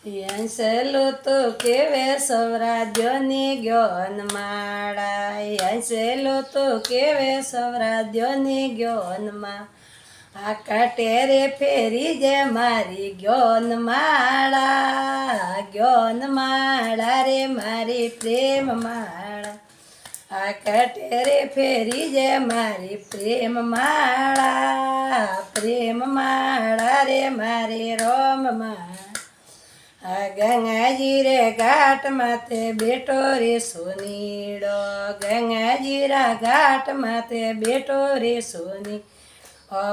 યંસેલું તો કેવે સૌરાદ્યોની જ્ઞાન માળા યંસેલું તો કેવે સૌરાદ્યોની જ્ઞાનમાં આ કટેરે ફેરી જે મારી જ્ઞાન માળા રે મારી પ્રેમ માળા આ કટેરે ફેરી જે મારી પ્રેમ માળા રે મારી રોમ માળા આ ગંગાજી રે ઘાટ માથે બેઠો રે સોનીડો ગંગાજીરા ઘાટ માથે બેઠો રે સોની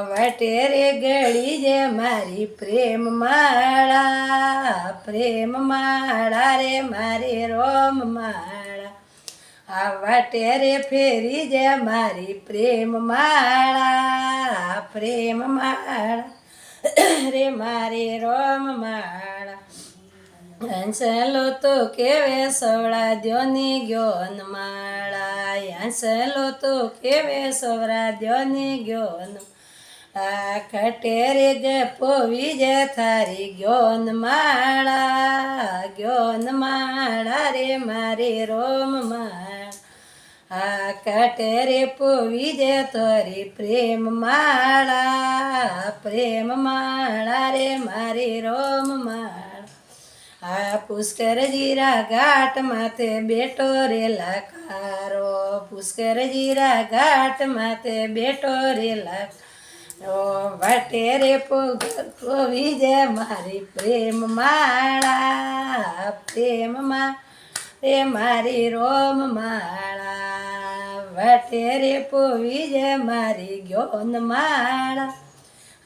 વટે રે ગળી જે મારી પ્રેમ માળા રે મારી રોમ માળા આ વટે રે ફેરી જે મારી પ્રેમ માળા રે મારી રોમ માળા હંસલો તો કેવે સૌરાદ્યોની જ્ઞાન માળા હંસલો તો કેવે સૌરાદ્યોની જ્ઞાન આ કટેરે ગે પોવી જે થારી જ્ઞાન માળા રે મારી રોમ માળા આ કટેરે પોવી જે તારી પ્રેમ માળા રે મારી રોમ માળા આ પુષ્કરજીરા ઘાટ માથે બેઠો રે લખારો પુષ્કરજીરા ઘાટ માથે બેઠો રે લખારો વટે રે પોવી જે મારી પ્રેમ માળા રે મારી રોમ માળા વટે રે પોવી જે મારી જ્ઞાન માળા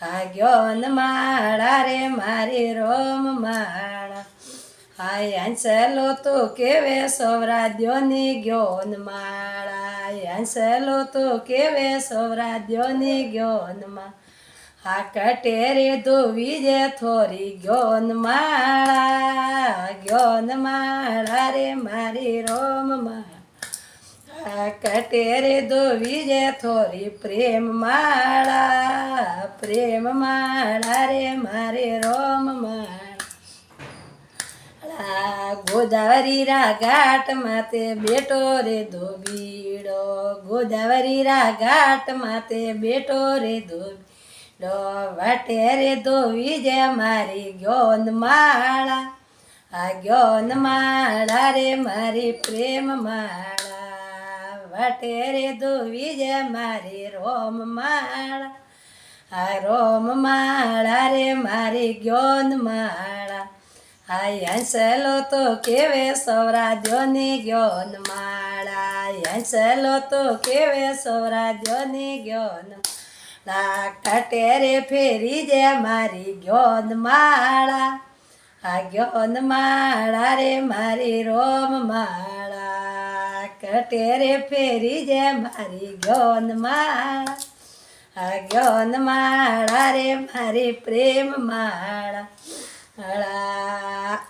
આ જ્ઞાન માળા રે મારી રોમ માળા આ હંસલો તો કેવે સૌરાદ્યોની જ્ઞાન માળા હંસલો તો કેવે સૌરાદ્યોની જ્ઞાન આ કટેરે ધોવી જે થોરી જ્ઞાન માળા રે મારી રોમ માળા આ કટેરે ધોવી જે થોરી પ્રેમ માળા રે મારી રોમ માળા ગોદાવરીરા ઘાટ માથે બેઠો રે ધોબીડો ગોદાવરીરા ઘાટ માથે બેઠો રે ધોબીડો વટે રે ધોવી જે મારી જ્ઞાન માળા આ જ્ઞાન માળા રે મારી પ્રેમ માળા વટે રે ધોવી જે મારી રોમ માળા આ રોમ માળા રે મારી જ્ઞાન માળા આ હંસલો તો કેવે સૌરાદ્યોની જ્ઞાન માળા હંસલો તો કેવે સૌરાદ્યોની જ્ઞાન માળા કટેરે ફેરી જે મારી જ્ઞાન માળા આ જ્ઞાન માળા રે મારી રોમ માળા કટેરે ફેરી જે મારી જ્ઞાન માળા આ જ્ઞાન માળા રે મારી પ્રેમ માળા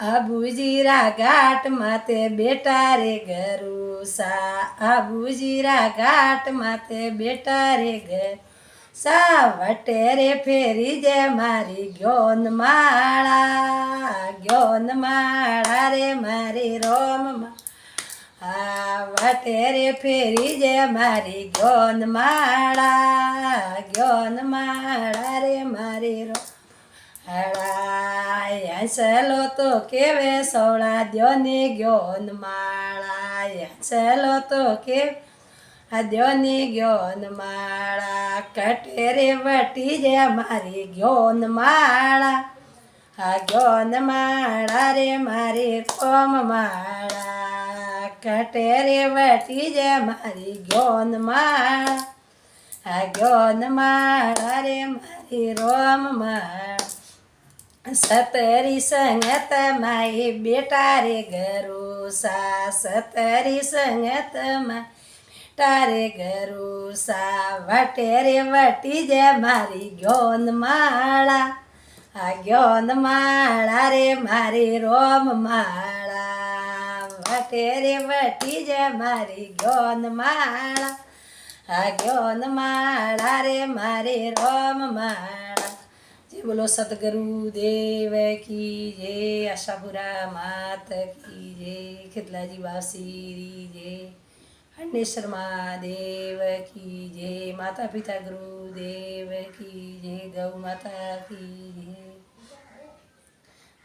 આબુજીરા ઘાટ માથે બેટા રે ગરુસા આબુજીરા ઘાટ માથે બેટા રે ગરુસા વટે રે ફેરી જે મારી જ્ઞાન માળા રે મારી રોમ માળા વટે રે ફેરી જે મારી જ્ઞાન માળા રે મારી રોમ હંસલો તો કેવે સૌરાદ્યોની જ્ઞાન માળા હંસલો તો કેવે આદ્યોની જ્ઞાન માળા કટેરે વટી જે મારી જ્ઞાન માળા આ જ્ઞાન માળા રે મારી રોમ માળા કટેરે વટી જે મારી જ્ઞાન માળા આ જ્ઞાન માળા રે મારી રોમ માળા સતરી સંગત માઈ બેટા રે ગરુસા સતરી સંગત માઈ બેટા રે ગરુસા વટે રે વટી જે મારી જ્ઞાન માળા આ જ્ઞાન માળા રે મારી રોમ માળા વટે રે વટી જે મારી જ્ઞાન માળા આ જ્ઞાન માળા રે મારી રોમ માળા जय बोलो सतगुरु देव की जय, आशापुरा मात की जय, खिदलाजी बासीरी जय, हंडेश्वर महादेव की जय, माता पिता गुरुदेव की जय, गौ माता की जय,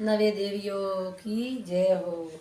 नवे देवियों की जय हो।